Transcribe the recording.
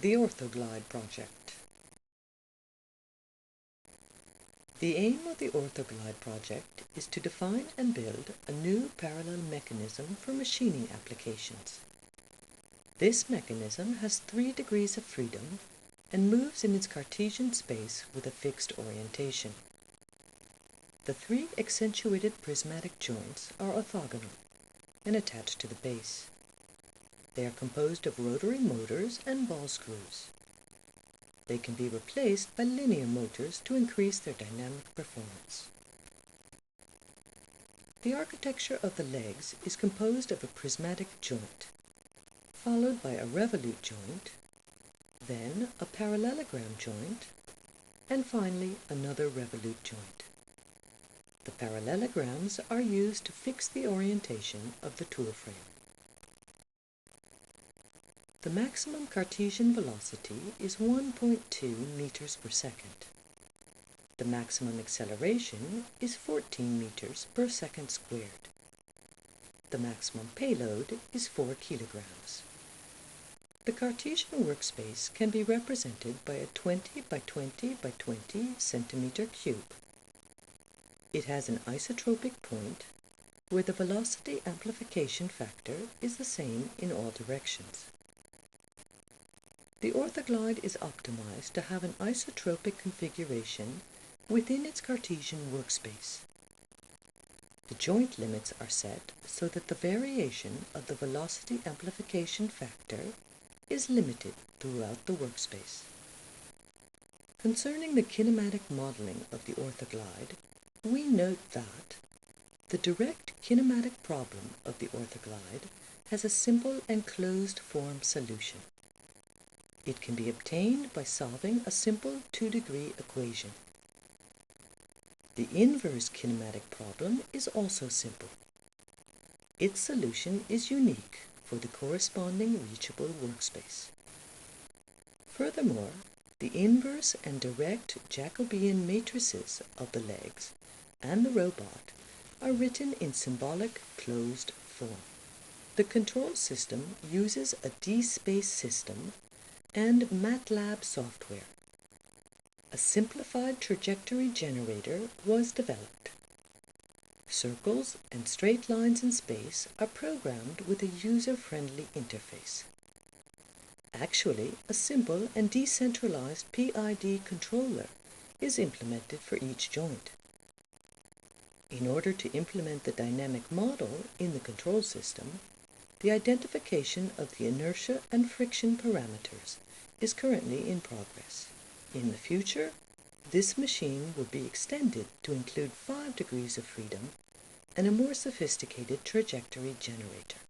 The Orthoglide project. The aim of the Orthoglide project is to define and build a new parallel mechanism for machining applications. This mechanism has 3 degrees of freedom and moves in its Cartesian space with a fixed orientation. The 3 accentuated prismatic joints are orthogonal and attached to the base. They are composed of rotary motors and ball screws. They can be replaced by linear motors to increase their dynamic performance. The architecture of the legs is composed of a prismatic joint, followed by a revolute joint, then a parallelogram joint, and finally another revolute joint. The parallelograms are used to fix the orientation of the tool frame. The maximum Cartesian velocity is 1.2 meters per second. The maximum acceleration is 14 meters per second squared. The maximum payload is 4 kilograms. The Cartesian workspace can be represented by a 20 by 20 by 20 centimeter cube. It has an isotropic point where the velocity amplification factor is the same in all directions. The Orthoglide is optimized to have an isotropic configuration within its Cartesian workspace. The joint limits are set so that the variation of the velocity amplification factor is limited throughout the workspace. Concerning the kinematic modeling of the Orthoglide, we note that the direct kinematic problem of the Orthoglide has a simple and closed-form solution. It can be obtained by solving a simple 2-degree equation. The inverse kinematic problem is also simple. Its solution is unique for the corresponding reachable workspace. Furthermore, the inverse and direct Jacobian matrices of the legs and the robot are written in symbolic closed form. The control system uses a D-space system and MATLAB software. A simplified trajectory generator was developed. Circles and straight lines in space are programmed with a user-friendly interface. Actually, a simple and decentralized PID controller is implemented for each joint. In order to implement the dynamic model in the control system, the identification of the inertia and friction parameters is currently in progress. In the future, this machine will be extended to include 5 degrees of freedom and a more sophisticated trajectory generator.